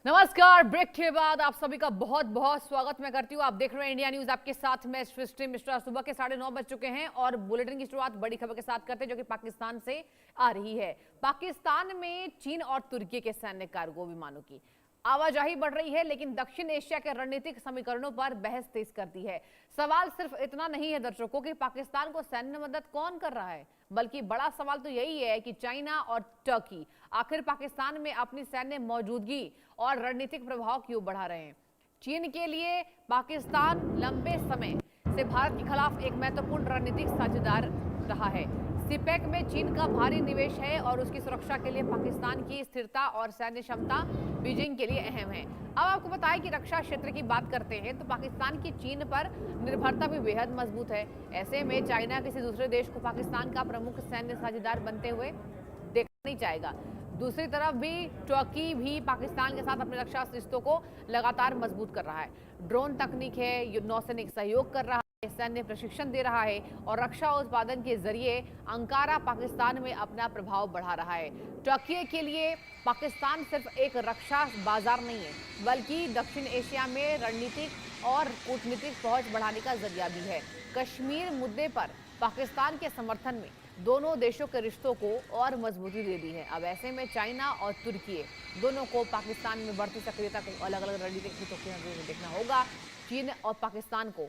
नमस्कार। ब्रेक के बाद आप सभी का बहुत बहुत स्वागत मैं करती हूँ। आप देख रहे हैं इंडिया न्यूज, आपके साथ मैं सृष्टि मिश्रा। सुबह के 9:30 बज चुके हैं और बुलेटिन की शुरुआत बड़ी खबर के साथ करते हैं जो कि पाकिस्तान से आ रही है। पाकिस्तान में चीन और तुर्की के सैन्य कार्गो विमानों की आवाजाही बढ़ रही है, लेकिन दक्षिण एशिया के रणनीतिक समीकरणों पर बहस तेज करती है। सवाल सिर्फ इतना नहीं है दर्शकों कि पाकिस्तान को सैन्य मदद कौन कर रहा है, बल्कि बड़ा सवाल तो यही है कि चाइना और टर्की आखिर पाकिस्तान में अपनी सैन्य मौजूदगी और रणनीतिक प्रभाव क्यों बढ़ा रहे हैं। चीन के लिए पाकिस्तान लंबे समय से भारत के खिलाफ एक महत्वपूर्ण रणनीतिक साझेदार रहा है। सिपेक में चीन का भारी निवेश है और उसकी सुरक्षा के लिए पाकिस्तान की स्थिरता और सैन्य क्षमता बीजिंग के लिए अहम है। अब आपको बताएं कि रक्षा क्षेत्र की बात करते हैं तो पाकिस्तान की चीन पर निर्भरता भी बेहद मजबूत है। ऐसे में चाइना किसी दूसरे देश को पाकिस्तान का प्रमुख सैन्य साझेदार बनते हुए देखा नहीं जाएगा। दूसरी तरफ भी टर्की भी पाकिस्तान के साथ अपने रक्षा रिश्तों को लगातार मजबूत कर रहा है। ड्रोन तकनीक है, नौसैनिक सहयोग कर रहा है, सैन्य प्रशिक्षण दे रहा है और रक्षा उत्पादन के जरिए अंकारा पाकिस्तान में अपना प्रभाव बढ़ा रहा है। टर्की के लिए पाकिस्तान सिर्फ एक रक्षा बाजार नहीं है, बल्कि दक्षिण एशिया में रणनीतिक और कूटनीतिक पहुंच बढ़ाने का जरिया भी है। कश्मीर मुद्दे पर पाकिस्तान के समर्थन में दोनों देशों के रिश्तों को और मजबूती दे दी है। अब ऐसे में चाइना और तुर्की दोनों को पाकिस्तान में बढ़ती सक्रियता को अलग अलग रणनीतिक हितों के नजरिए में देखना होगा। चीन और पाकिस्तान को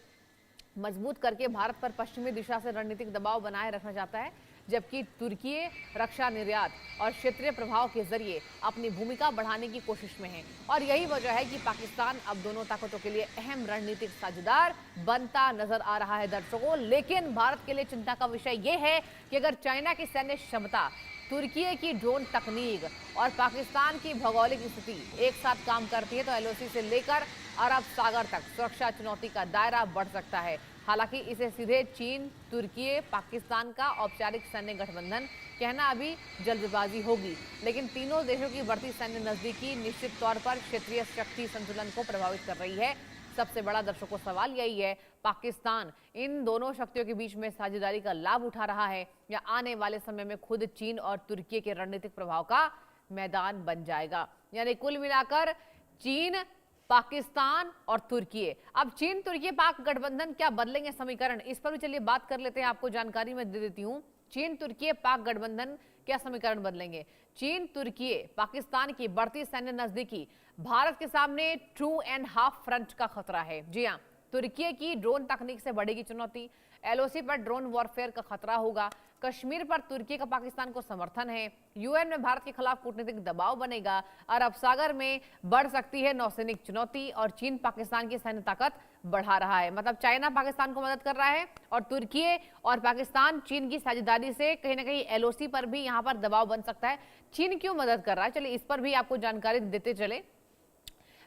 मजबूत करके भारत पर पश्चिमी दिशा से रणनीतिक दबाव बनाए रखना चाहता है, जबकि तुर्की रक्षा निर्यात और क्षेत्रीय प्रभाव के जरिए अपनी भूमिका बढ़ाने की कोशिश में है। और यही वजह है कि पाकिस्तान अब दोनों ताकतों के लिए अहम रणनीतिक साझेदार बनता नजर आ रहा है दर्शकों। लेकिन भारत के लिए चिंता का विषय यह है कि अगर चाइना की सैन्य क्षमता, तुर्की की ड्रोन तकनीक और पाकिस्तान की भौगोलिक स्थिति एक साथ काम करती है तो एलओसी से लेकर अरब सागर तक सुरक्षा चुनौती का दायरा बढ़ सकता है। हालांकि इसे सीधे चीन, तुर्की, पाकिस्तान का औपचारिक सैन्य गठबंधन कहना अभी जल्दबाजी होगी, लेकिन तीनों देशों की बढ़ती सैन्य नजदीकी निश्चित तौर पर क्षेत्रीय शक्ति संतुलन को प्रभावित कर रही है। सबसे बड़ा दर्शकों सवाल यही है, पाकिस्तान इन दोनों शक्तियों के बीच में साझेदारी का लाभ उठा रहा है या आने वाले समय में खुद चीन और तुर्की के रणनीतिक प्रभाव का मैदान बन जाएगा। यानी कुल मिलाकर चीन, पाकिस्तान और तुर्की। अब चीन तुर्की पाक गठबंधन क्या बदलेंगे समीकरण, इस पर भी चलिए बात कर लेते हैं। आपको जानकारी मैं दे देती हूं, चीन तुर्की पाक गठबंधन क्या समीकरण बदलेंगे। चीन तुर्की पाकिस्तान की बढ़ती सैन्य नजदीकी भारत के सामने 2.5 फ्रंट का खतरा है। जी हां, तुर्की की ड्रोन तकनीक से बढ़ेगी चुनौती, एलओसी पर ड्रोन वॉरफेयर का खतरा होगा, कश्मीर पर तुर्की का पाकिस्तान को समर्थन है, यूएन में भारत के खिलाफ कूटनीतिक दबाव बनेगा, अरब सागर में बढ़ सकती है नौसैनिक चुनौती और चीन पाकिस्तान की सैन्य ताकत बढ़ा रहा है। मतलब चाइना पाकिस्तान को मदद कर रहा है और तुर्की और पाकिस्तान चीन की साझेदारी से कहीं ना कहीं एलओसी पर भी यहां पर दबाव बन सकता है। चीन क्यों मदद कर रहा है, चलिए इस पर भी आपको जानकारी देते चले।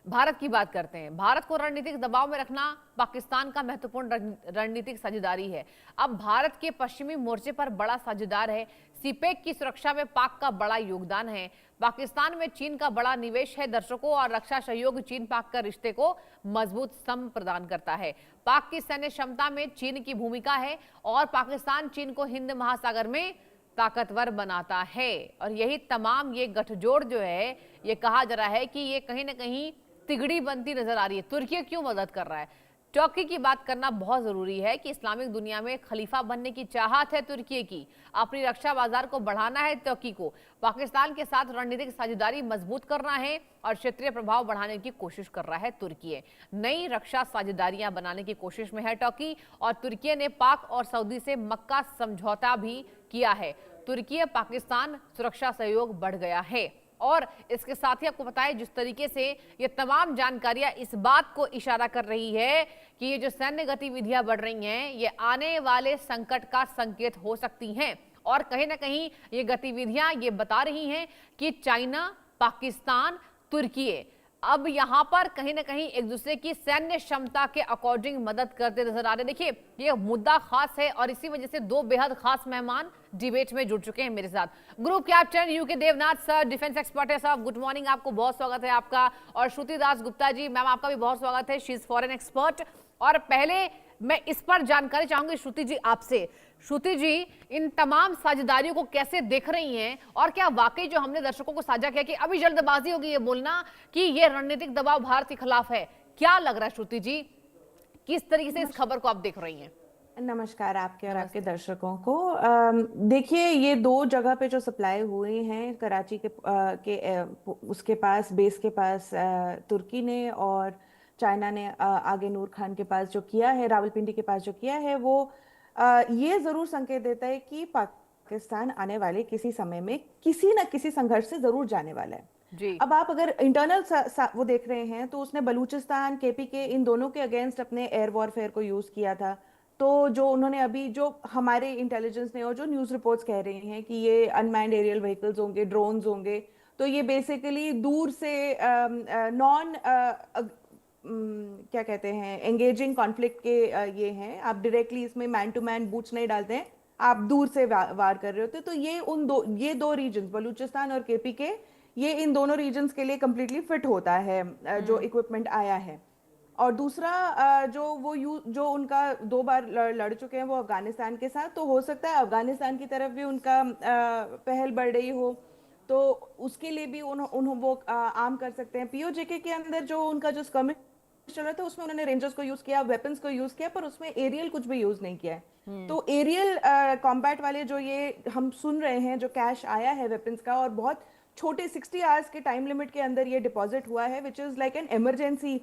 भारत की बात करते हैं। भारत को रणनीतिक दबाव में रखना पाकिस्तान का महत्वपूर्ण रणनीतिक साझेदारी है। अब भारत के पश्चिमी मोर्चे पर बड़ा साझेदार है। सीपेक की सुरक्षा में पाक का बड़ा योगदान है। पाकिस्तान में चीन का बड़ा निवेश है दर्शकों और रक्षा सहयोग चीन पाक का रिश्ते को मजबूत स्तंभ प्रदान करता है। पाक की सैन्य क्षमता में चीन की भूमिका है और पाकिस्तान चीन को हिंद महासागर में ताकतवर बनाता है। और यही तमाम ये गठजोड़ जो है, ये कहा जा रहा है कि ये कहीं ना कहीं तिगड़ी बनती नजर आ रही है। तुर्की क्यों मदद कर रहा है, टर्की की बात करना बहुत जरूरी है कि इस्लामिक दुनिया में खलीफा बनने की चाहत है तुर्की की, अपनी रक्षा बाजार को बढ़ाना है टर्की को, पाकिस्तान के साथ रणनीतिक साझेदारी मजबूत करना है और क्षेत्रीय प्रभाव बढ़ाने की कोशिश कर रहा है तुर्की। नई रक्षा साझेदारियां बनाने की कोशिश में है टर्की और तुर्की ने पाक और सऊदी से मक्का समझौता भी किया है। तुर्की पाकिस्तान सुरक्षा सहयोग बढ़ गया है और इसके साथ ही आपको बताएं जिस तरीके से ये तमाम जानकारियां इस बात को इशारा कर रही है कि ये जो सैन्य गतिविधियां बढ़ रही हैं ये आने वाले संकट का संकेत हो सकती हैं और कहीं ना कहीं ये गतिविधियां ये बता रही हैं कि चाइना, पाकिस्तान, तुर्की अब यहां पर कहीं ना कहीं एक दूसरे की सैन्य क्षमता के अकॉर्डिंग मदद करते नजर आ रहे हैं। देखिए ये मुद्दा खास है और इसी वजह से दो बेहद खास मेहमान डिबेट में जुड़ चुके हैं मेरे साथ। Group captain UK Devnath sir, defence expert है साहब, गुड मॉर्निंग, आपको बहुत स्वागत है आपका। और श्रुति दास गुप्ता जी मैम, आपका भी बहुत स्वागत है, शी इज फॉरेन एक्सपर्ट। और पहले मैं इस पर जानकारी चाहूंगी श्रुति जी आपसे, श्रुति जी, इन तमाम साझेदारियों को कैसे देख रही हैं और क्या वाकई जो हमने दर्शकों को साझा किया कि अभी जल्दबाजी होगी ये बोलना कि ये रणनीतिक दबाव भारत के खिलाफ है, क्या लग रहा है श्रुति जी? किस तरीके से इस खबर को आप देख रही हैं? नमस्कार आपके और आपके दर्शकों को। देखिए, ये दो जगह पे जो सप्लाई हुए हैं कराची उसके पास, बेस के पास, तुर्की ने और चाइना ने आगे नूर खान के पास जो किया है, रावलपिंडी के पास जो किया है, वो ये जरूर संकेत देता है कि पाकिस्तान आने वाले किसी समय में किसी न किसी संघर्ष से जरूर जाने वाला है। जी। अब आप अगर इंटरनल वो देख रहे हैं तो उसने बलूचिस्तान, केपीके, इन दोनों के अगेंस्ट अपने एयर वॉरफेयर को यूज किया था। तो जो उन्होंने अभी, जो हमारे इंटेलिजेंस ने और जो न्यूज़ रिपोर्ट्स कह रहे हैं कि ये अनमैन्ड एरियल व्हीकल्स होंगे, ड्रोन्स होंगे, तो ये बेसिकली दूर से नॉन क्या कहते हैं, एंगेजिंग कॉन्फ्लिक्ट के ये हैं। आप डायरेक्टली इसमें मैन टू मैन बूट्स नहीं डालते हैं, आप दूर से वार कर रहे होते। तो ये दो रीजन, बलूचिस्तान और केपीके, ये इन दोनों रीजन्स के लिए कम्प्लीटली फिट होता है जो इक्विपमेंट आया है। और दूसरा जो उनका दो बार लड़ चुके हैं वो अफगानिस्तान के साथ, तो हो सकता है अफगानिस्तान की तरफ भी उनका पहल बढ़ रही हो, तो उसके लिए भी वो आर्म कर सकते हैं। पीओजेके के अंदर जो उनका जो स्कर्मिश चल रहा था उसमें उन्होंने रेंजर्स को यूज किया, वेपन्स को यूज किया, पर उसमें एरियल कुछ भी यूज नहीं किया है। तो एरियल कॉम्बैट वाले जो ये हम सुन रहे हैं, जो कैश आया है वेपन्स का, और बहुत छोटे 60 आवर्स के टाइम लिमिट के अंदर ये डिपॉजिट हुआ है, which is like an emergency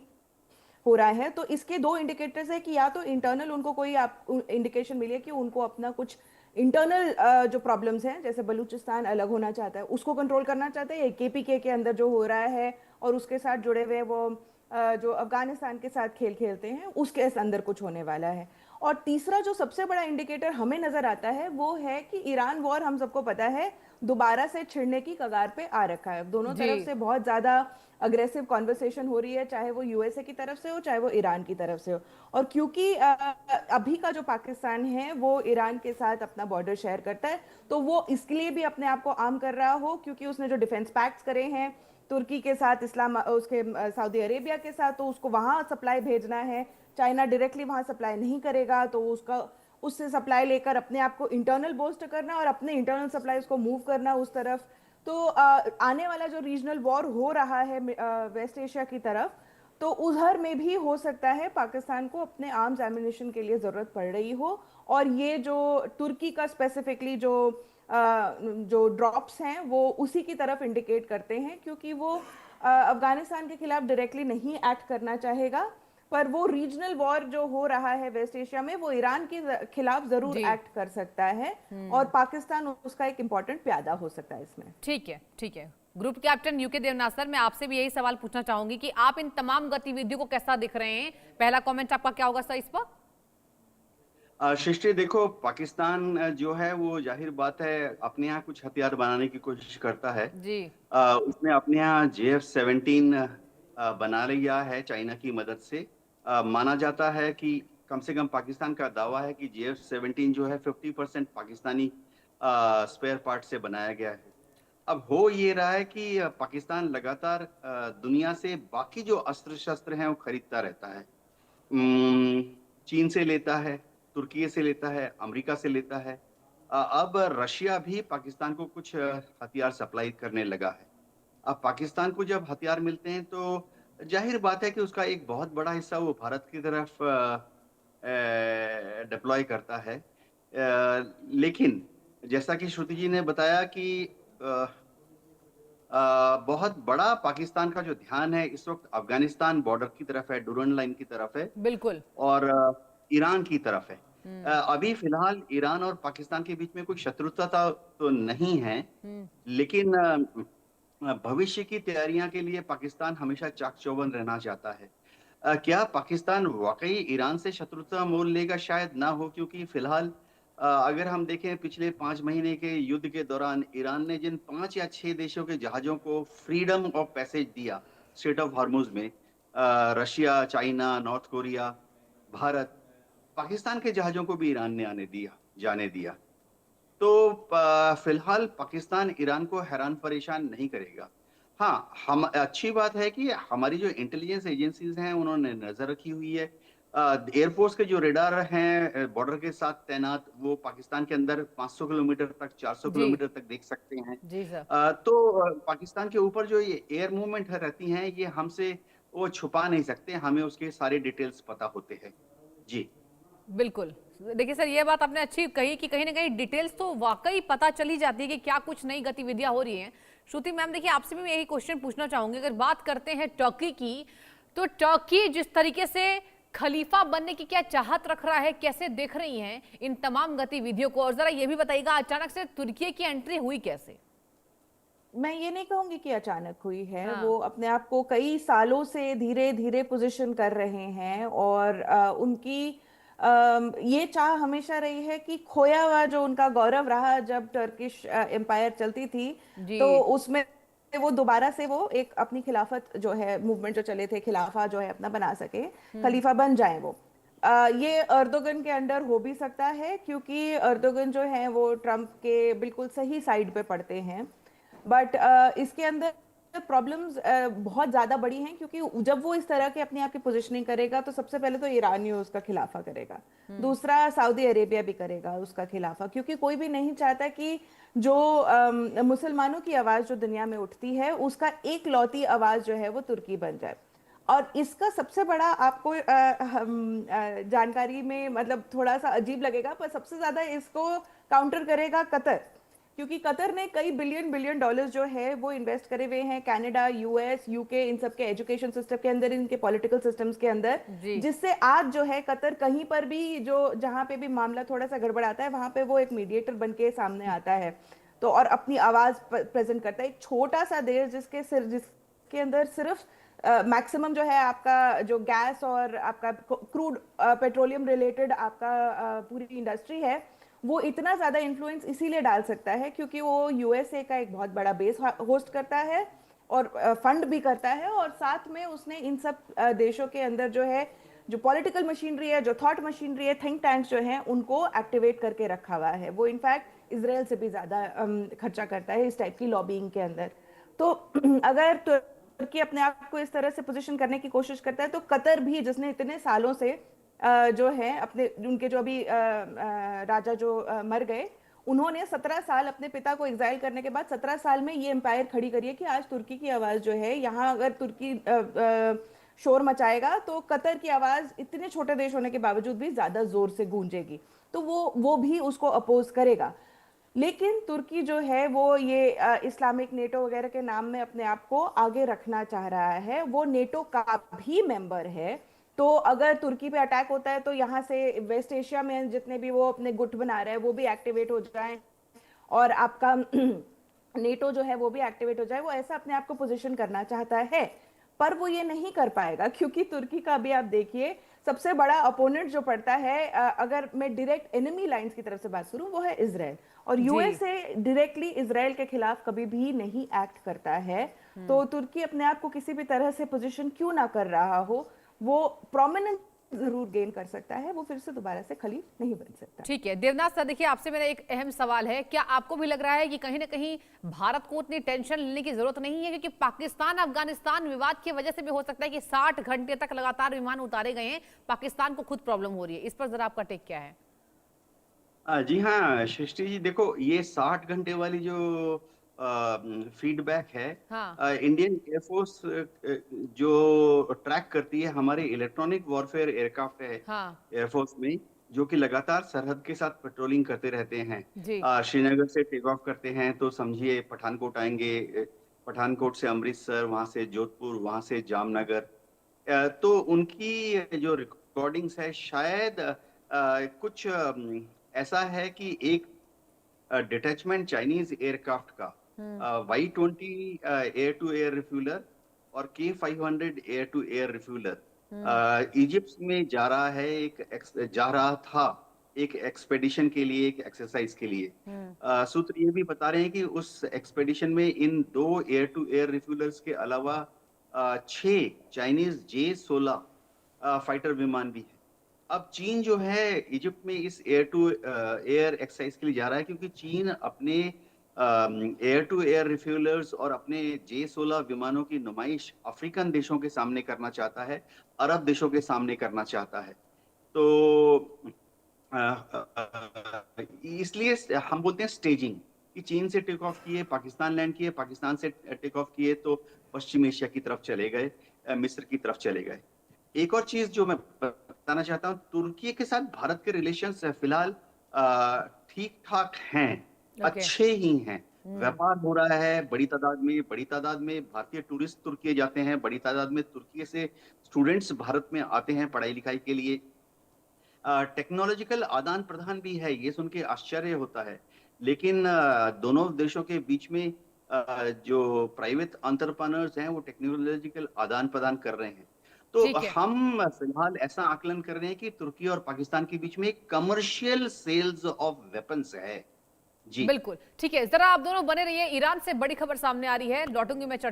हो रहा है। तो इसके दो इंडिकेटर्स है कि या तो इंटरनल उनको कोई इंडिकेशन मिले कि उनको अपना कुछ इंटरनल जो प्रॉब्लम्स हैं, जैसे बलूचिस्तान अलग होना चाहता है, उसको कंट्रोल करना चाहते हैं, केपीके के अंदर जो हो रहा है और उसके साथ जुड़े हुए वो जो अफगानिस्तान के साथ खेल खेलते हैं, उसके अंदर कुछ होने वाला है। और तीसरा जो सबसे बड़ा इंडिकेटर हमें नजर आता है वो है कि ईरान वॉर, हम सबको पता है, दोबारा से छिड़ने की कगार पे आ रखा है। दोनों तरफ से बहुत ज्यादा अग्रेसिव कॉन्वर्सेशन हो रही है, चाहे वो यूएसए की तरफ से हो, चाहे वो ईरान की तरफ से हो। और क्योंकि अभी का जो पाकिस्तान है वो ईरान के साथ अपना बॉर्डर शेयर करता है, तो वो इसके लिए भी अपने आप को आर्म कर रहा हो, क्योंकि उसने जो डिफेंस पैक्ट्स करे हैं तुर्की के साथ, उसके सऊदी अरेबिया के साथ, तो उसको वहां सप्लाई भेजना है। चाइना डायरेक्टली वहां सप्लाई नहीं करेगा, तो उससे सप्लाई लेकर अपने आप को इंटरनल बूस्ट करना और अपने इंटरनल सप्लाईज को मूव करना उस तरफ। तो आने वाला जो रीजनल वॉर हो रहा है वेस्ट एशिया की तरफ, तो उधर में भी हो सकता है पाकिस्तान को अपने आर्म्स एम्यूनिशन के लिए जरूरत पड़ रही हो। और ये जो तुर्की का स्पेसिफिकली जो ड्रॉप्स हैं वो उसी की तरफ इंडिकेट करते हैं, क्योंकि वो अफगानिस्तान के खिलाफ डायरेक्टली नहीं एक्ट करना चाहेगा, पर वो रीजनल वॉर जो हो रहा है वेस्ट एशिया में, वो ईरान के खिलाफ जरूर एक्ट कर सकता है, और पाकिस्तान उसका एक इंपॉर्टेंट प्यादा हो सकता है इसमें। ठीक है, ठीक है। Group captain UK Devnath sir, मैं आपसे भी यही सवाल पूछना चाहूंगी कि आप इन तमाम गतिविधियों को कैसा दिख रहे हैं? पहला कमेंट आपका क्या होगा सर इस पर? सृष्टि, देखो, पाकिस्तान जो है वो जाहिर बात है अपने यहाँ कुछ हथियार बनाने की कोशिश करता है। जी। उसने अपने यहाँ JF-17 बना लिया है चाइना की मदद से। माना जाता है कि कम से कम पाकिस्तान का दावा है कि JF-17 जो है 50% पाकिस्तानी स्पेयर पार्ट से बनाया गया है। अब हो ये रहा है कि पाकिस्तान लगातार दुनिया से बाकी जो अस्त्र शस्त्र हैं वो खरीदता रहता है। चीन से लेता है, तुर्की से लेता है, अमेरिका से लेता है। अब रशिया भी पाकिस्तान को कुछ हथियार सप्लाई करने लगा है। अब पाकिस्तान को जब हथियार मिलते हैं तो जाहिर बात है कि उसका एक बहुत बड़ा हिस्सा वो भारत की तरफ डिप्लॉय करता है। लेकिन जैसा कि श्रुति जी ने बताया कि बहुत बड़ा पाकिस्तान का जो ध्यान है इस वक्त अफगानिस्तान बॉर्डर की तरफ है, डुरन लाइन की तरफ है, बिल्कुल, और ईरान की तरफ है। अभी फिलहाल ईरान और पाकिस्तान के बीच में कोई शत्रुता तो नहीं है, लेकिन भविष्य की तैयारियां के लिए पाकिस्तान हमेशा चाक चौबंद रहना चाहता है। क्या पाकिस्तान वाकई ईरान से शत्रुता मोल लेगा? शायद ना हो, क्योंकि फिलहाल अगर हम देखें पिछले 5 महीने के युद्ध के दौरान ईरान ने जिन 5 या 6 देशों के जहाजों को फ्रीडम ऑफ पैसेज दिया स्ट्रेट ऑफ हॉर्मुज में, Russia, China, north Korea, Bharat, Pakistan के जहाजों को भी ईरान ने जाने दिया। तो फिलहाल पाकिस्तान ईरान को हैरान परेशान नहीं करेगा। हाँ, हम अच्छी बात है कि हमारी जो इंटेलिजेंस एजेंसीज हैं उन्होंने नजर रखी हुई है। एयरफोर्स के जो रेडार हैं बॉर्डर के साथ तैनात, वो पाकिस्तान के अंदर 500 किलोमीटर तक, 400 जी किलोमीटर तक देख सकते हैं। जी सर। पाकिस्तान के ऊपर जो ये एयर मूवमेंट रहती हैं, ये हमसे वो छुपा नहीं सकते, हमें उसके सारे डिटेल्स पता होते हैं। जी। बिल्कुल। देखिए सर, ये बात आपने अच्छी कही कि कहीं ना कहीं डिटेल्स तो वाकई पता चली जाती है कि क्या कुछ नई गतिविधियां हो रही हैं। श्रुति मैम, देखिए आपसे भी मैं यही क्वेश्चन पूछना चाहूंगी, अगर बात करते हैं टर्की की, तो टर्की जिस तरीके से खलीफा बनने की क्या चाहत रख रहा है, कैसे देख रही हैं इन तमाम गतिविधियों को, और जरा ये भी बताइएगा अचानक से तुर्की की एंट्री हुई कैसे? मैं ये नहीं कहूंगी कि अचानक हुई है, हाँ। वो अपने आप को कई सालों से धीरे धीरे पोजीशन कर रहे हैं, और उनकी ये चाह हमेशा रही है कि खोया हुआ जो उनका गौरव रहा जब टर्किश एम्पायर चलती थी, जी। तो उसमें वो दोबारा से वो एक अपनी खिलाफत जो है, मूवमेंट जो चले थे, खिलाफा जो है अपना बना सके, खलीफा बन जाए वो। ये अर्दोगन के अंडर हो भी सकता है, क्योंकि अर्दोगन जो है वो ट्रम्प के बिल्कुल सही साइड पे पड़ते हैं। बट इसके अंदर प्रॉब्लम्स बहुत ज़्यादा बड़ी हैं, क्योंकि जब वो इस तरह के अपने आप की पोजिशनिंग करेगा, तो सबसे पहले तो ईरान ही उसका खिलाफा करेगा, दूसरा सऊदी अरेबिया भी करेगा उसका खिलाफा, क्योंकि कोई भी नहीं चाहता कि जो मुसलमानों की आवाज़ जो दुनिया में उठती है, उसका एक लौती आवाज़ जो है वो तुर्की बन जाए। और इसका सबसे बड़ा आपको जानकारी में मतलब थोड़ा सा अजीब लगेगा, पर सबसे ज़्यादा इसको काउंटर करेगा कतर, क्योंकि कतर ने कई बिलियन बिलियन डॉलर्स जो है वो इन्वेस्ट करे हुए हैं कनाडा, यूएस, यूके, इन सब के एजुकेशन सिस्टम के अंदर, इनके पॉलिटिकल सिस्टम्स के अंदर, जी। जिससे आज जो है कतर कहीं पर भी जो जहां पे भी मामला थोड़ा सा गड़बड़ाता है, वहां पे वो एक मीडिएटर बन के सामने आता है, तो और अपनी आवाज प्रेजेंट करता है। एक छोटा सा देश जिसके अंदर सिर्फ मैक्सिमम जो है आपका जो गैस और आपका क्रूड पेट्रोलियम रिलेटेड आपका पूरी इंडस्ट्री है, वो इतना ज्यादा इन्फ्लुएंस इसीलिए डाल सकता है क्योंकि वो यूएसए का एक बहुत बड़ा बेस होस्ट करता है और फंड भी करता है, और साथ में उसने इन सब देशों के अंदर जो है, जो पॉलिटिकल मशीनरी है, जो थॉट मशीनरी है, थिंक टैंक्स जो हैं, उनको एक्टिवेट करके रखा हुआ है। वो इनफैक्ट इसराइल से भी ज्यादा खर्चा करता है इस टाइप की लॉबिंग के अंदर। तो अगर तुर्की अपने आप को इस तरह से पोजीशन करने की कोशिश करता है, तो कतर भी, जिसने इतने सालों से जो है अपने, उनके जो अभी राजा जो मर गए, उन्होंने 17 साल अपने पिता को एग्जाइल करने के बाद 17 साल में ये एम्पायर खड़ी करी है कि आज तुर्की की आवाज जो है, यहाँ अगर तुर्की शोर मचाएगा तो कतर की आवाज इतने छोटे देश होने के बावजूद भी ज्यादा जोर से गूंजेगी, तो वो भी उसको अपोज करेगा। लेकिन तुर्की जो है वो ये इस्लामिक नेटो वगैरह के नाम में अपने आप को आगे रखना चाह रहा है, वो नेटो का भी मेंबर है। तो अगर तुर्की पे अटैक होता है, तो यहाँ से वेस्ट एशिया में जितने भी वो अपने गुट बना रहे हैं वो भी एक्टिवेट हो जाए, और आपका नेटो जो है वो भी एक्टिवेट हो जाए। वो ऐसा अपने आप को पोजीशन करना चाहता है, पर वो ये नहीं कर पाएगा, क्योंकि तुर्की का भी आप देखिए सबसे बड़ा अपोनेंट जो पड़ता है, अगर मैं डायरेक्ट एनिमी लाइंस की तरफ से बात करूं, वो है इसराइल, और जी। यूएसए डायरेक्टली इसराइल के खिलाफ कभी भी नहीं एक्ट करता है। तो तुर्की अपने आप को किसी भी तरह से पोजीशन क्यों ना कर रहा हो, वो प्रोमिनेंस जरूर गेन कर सकता है, वो फिर से दोबारा से खलीफ नहीं बन सकता। ठीक है देवनाथ सर, देखिए आपसे मेरा एक अहम सवाल है, क्या आपको भी लग रहा है कि कहीं ना कहीं भारत को उतनी टेंशन लेने की जरूरत नहीं है, क्योंकि पाकिस्तान अफगानिस्तान विवाद की वजह से भी हो सकता है कि 60 घंटे तक लगातार विमान उतारे गए हैं, पाकिस्तान को खुद प्रॉब्लम हो रही है, इस पर जरा आपका टेक क्या है? जी हाँ सृष्टि जी, देखो ये 60 घंटे वाली जो फीडबैक है, हाँ। इंडियन एयरफोर्स जो ट्रैक करती है हमारे इलेक्ट्रॉनिक वॉरफेयर एयरक्राफ्ट है हाँ। एयरफोर्स में, जो कि लगातार सरहद के साथ पेट्रोलिंग करते रहते हैं। जी। श्रीनगर से टेक ऑफ करते हैं तो समझिए पठानकोट आएंगे, पठानकोट से अमृतसर, वहां से जोधपुर, वहां से जामनगर। तो उनकी जो रिकॉर्डिंग्स है, शायद कुछ ऐसा है कि एक डिटैचमेंट चाइनीज एयरक्राफ्ट का Y-20 air to air refueler और K-500 air to air refueler Egypt में जा रहा है, जा रहा था एक एक्सपेडिशन के लिए, एक एक्सरसाइज के लिए। सूत्र ये भी बता रहे हैं कि उस एक्सपेडिशन में इन 2 एयर टू एयर रिफ्यूलर्स के अलावा 6 चाइनीज J-16 फाइटर विमान भी है। अब चीन जो है इजिप्ट में इस एयर टू एयर एक्सरसाइज के लिए जा रहा है, क्योंकि चीन अपने एयर टू एयर रिफ्यूलर्स और अपने J-16 विमानों की नुमाइश अफ्रीकन देशों के सामने करना चाहता है, अरब देशों के सामने करना चाहता है। तो इसलिए हम बोलते हैं स्टेजिंग, कि चीन से टेक ऑफ किए, पाकिस्तान लैंड किए, पाकिस्तान से टेक ऑफ किए तो पश्चिम एशिया की तरफ चले गए, मिस्र की तरफ चले गए। एक और चीज जो मैं बताना चाहता हूँ, तुर्की के साथ भारत के रिलेशंस फिलहाल ठीक ठाक हैं, अच्छे ही हैं। व्यापार हो रहा है बड़ी तादाद में भारतीय टूरिस्ट तुर्की जाते हैं, बड़ी तादाद में तुर्की से स्टूडेंट्स भारत में आते हैं पढ़ाई लिखाई के लिए। टेक्नोलॉजिकल आदान प्रदान भी है, ये सुन के आश्चर्य होता है, लेकिन दोनों देशों के बीच में जो प्राइवेट एंटरप्रेन्योर्स हैं वो टेक्नोलॉजिकल आदान प्रदान कर रहे हैं। तो ठीक है। हम फिलहाल ऐसा आकलन कर रहे हैं कि तुर्की और पाकिस्तान के बीच में एक कमर्शियल सेल्स ऑफ वेपन्स है। जी बिल्कुल ठीक है, जरा आप दोनों बने रहिए। ईरान से बड़ी खबर सामने आ रही है, लौटूंगी मैं चर्चा